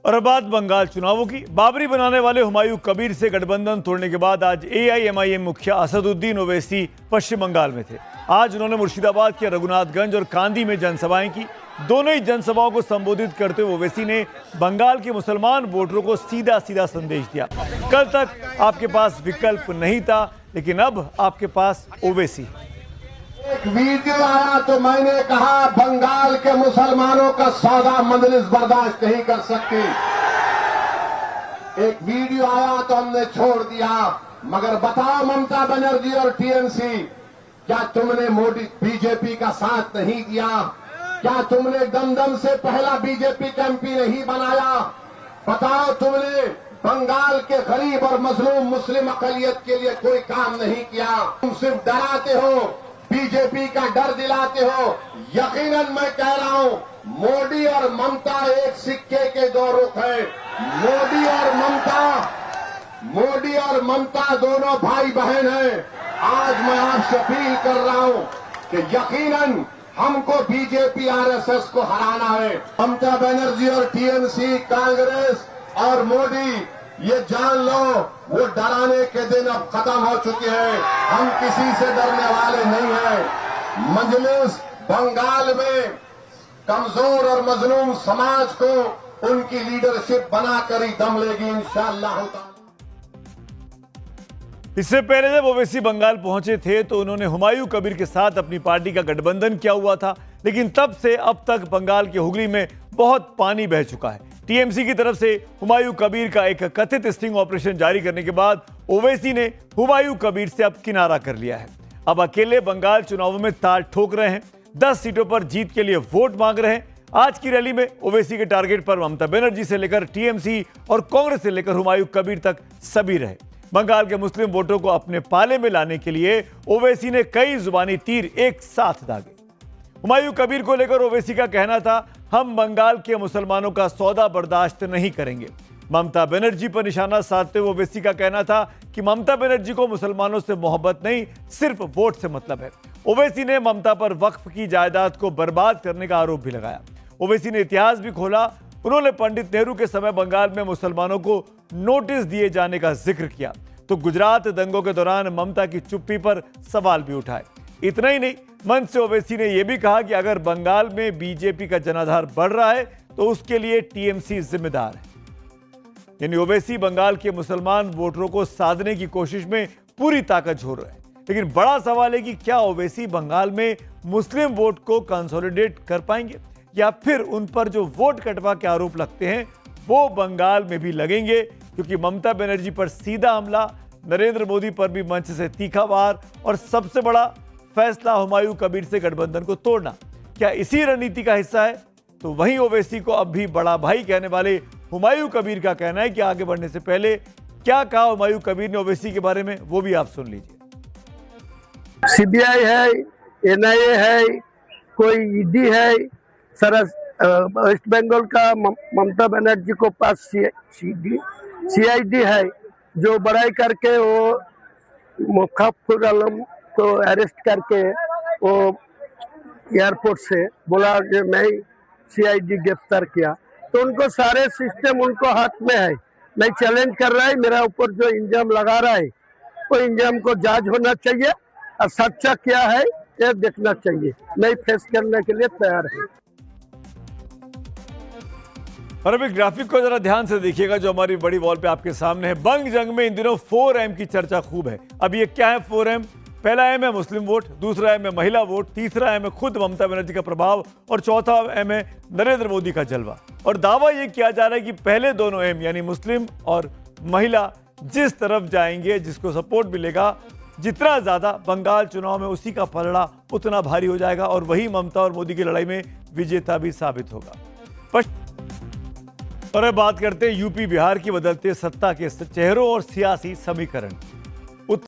और अब बात बंगाल चुनावों की। बाबरी बनाने वाले हुमायूं कबीर से गठबंधन तोड़ने के बाद आज एआईएमआईएम मुखिया असदुद्दीन ओवैसी पश्चिम बंगाल में थे। आज उन्होंने मुर्शिदाबाद के रघुनाथगंज और कांदी में जनसभाएं की। दोनों ही जनसभाओं को संबोधित करते हुए ओवैसी ने बंगाल के मुसलमान वोटरों को सीधा सीधा संदेश दिया। कल तक आपके पास विकल्प नहीं था, लेकिन अब आपके पास ओवैसी है। एक वीडियो आया तो मैंने कहा बंगाल के मुसलमानों का सौदा मंजलिस बर्दाश्त नहीं कर सकती। एक वीडियो आया तो हमने छोड़ दिया। मगर बताओ ममता बनर्जी और टीएमसी, क्या तुमने मोदी बीजेपी का साथ नहीं दिया? क्या तुमने दमदम से पहला बीजेपी का एमपी नहीं बनाया? बताओ तुमने बंगाल के गरीब और मजलूम मुस्लिम अकलियत के लिए कोई काम नहीं किया? तुम सिर्फ डराते हो, बीजेपी का डर दिलाते हो। यकीनन मैं कह रहा हूं, मोदी और ममता एक सिक्के के दो रुख हैं। मोदी और ममता दोनों भाई बहन हैं। आज मैं आपसे अपील कर रहा हूं कि यकीनन हमको बीजेपी आरएसएस को हराना है। ममता बनर्जी और टीएमसी, कांग्रेस और मोदी, ये जान लो वो डराने के दिन अब खत्म हो चुके हैं। हम किसी से डरने वाले नहीं हैं। मजलिस बंगाल में कमजोर और मजलूम समाज को उनकी लीडरशिप बनाकर ही दम लेगी इंशाअल्लाह। इससे पहले जब ओवैसी बंगाल पहुंचे थे तो उन्होंने हुमायूं कबीर के साथ अपनी पार्टी का गठबंधन किया हुआ था, लेकिन तब से अब तक बंगाल के हुगली में बहुत पानी बह चुका है। टीएमसी की तरफ से हुमायूं कबीर का एक कथित स्टिंग ऑपरेशन जारी करने के बाद ओवैसी ने हुमायूं कबीर से अब किनारा कर लिया है। अब अकेले बंगाल चुनावों में ताल ठोक रहे हैं, 10 सीटों पर जीत के लिए वोट मांग रहे हैं। आज की रैली में ओवैसी के टारगेट पर ममता बनर्जी से लेकर टीएमसी और कांग्रेस से लेकर हुमायूं कबीर तक सभी रहे। बंगाल के मुस्लिम वोटों को अपने पाले में लाने के लिए ओवैसी ने कई जुबानी तीर एक साथ दागे। हुमायूं कबीर को लेकर ओवैसी का कहना था, हम बंगाल के मुसलमानों का सौदा बर्दाश्त नहीं करेंगे। ममता बनर्जी पर निशाना साधते हुए ओवैसी का कहना था कि ममता बनर्जी को मुसलमानों से मोहब्बत नहीं, सिर्फ वोट से मतलब है। ओवैसी ने ममता पर वक्फ की जायदाद को बर्बाद करने का आरोप भी लगाया। ओवैसी ने इतिहास भी खोला। उन्होंने पंडित नेहरू के समय बंगाल में मुसलमानों को नोटिस दिए जाने का जिक्र किया, तो गुजरात दंगों के दौरान ममता की चुप्पी पर सवाल भी उठाए। इतना ही नहीं, मंच से ओवैसी ने यह भी कहा कि अगर बंगाल में बीजेपी का जनाधार बढ़ रहा है तो उसके लिए टीएमसी जिम्मेदार है। यानी ओवैसी बंगाल के मुसलमान वोटरों को साधने की कोशिश में पूरी ताकत झोड़ रहे हैं। लेकिन बड़ा सवाल है कि क्या ओवैसी बंगाल में मुस्लिम वोट को कंसोलिडेट कर पाएंगे, या फिर उन पर जो वोट कटवा के आरोप लगते हैं वो बंगाल में भी लगेंगे? क्योंकि ममता बनर्जी पर सीधा हमला, नरेंद्र मोदी पर भी मंच से तीखा वार और सबसे बड़ा फैसला हुमायूं कबीर से गठबंधन को तोड़ना, क्या इसी रणनीति का हिस्सा है? तो वहीं ओवैसी को अब भी बड़ा भाई कहने वाले हुमायूं कबीर का कहना है कि आगे बढ़ने से पहले क्या कहा हुमायूं कबीर ने ओवैसी के बारे में, वो भी आप सुन लीजिए। सीबीआई है, एनआईए है, कोई ईडी है, वेस्ट बंगाल का ममता बनर्जी को पास सीआईडी है, जो बड़ाई करके वो मुखफुर आलम को अरेस्ट करके वो एयरपोर्ट से बोला कि मैं सीआईडी गिरफ्तार किया। तो उनको सारे सिस्टम उनको हाथ में है। मैं चैलेंज कर रहा है, मेरा ऊपर जो इंजाम लगा रहा है वो इंजाम को जांच होना चाहिए और सच्चा क्या है ये देखना चाहिए। मैं फेस करने के लिए तैयार हूँ। और अभी ग्राफिक को जरा ध्यान से देखिएगा जो हमारी बड़ी वॉल पे आपके सामने है। बंग जंग में इन दिनों 4M की चर्चा खूब है। अब ये क्या है 4M? पहला M है मुस्लिम वोट, दूसरा M है महिला वोट, तीसरा M है खुद ममता बनर्जी का प्रभाव और चौथा M है नरेंद्र मोदी का जलवा। और दावा ये किया जा रहा है कि पहले दोनों M यानी मुस्लिम और महिला जिस तरफ जाएंगे, जिसको सपोर्ट मिलेगा, जितना ज्यादा बंगाल चुनाव में उसी का पलड़ा उतना भारी हो जाएगा और वही ममता और मोदी की लड़ाई में विजेता भी साबित होगा। और अब बात करते हैं यूपी बिहार की बदलते सत्ता के चेहरों और सियासी समीकरण।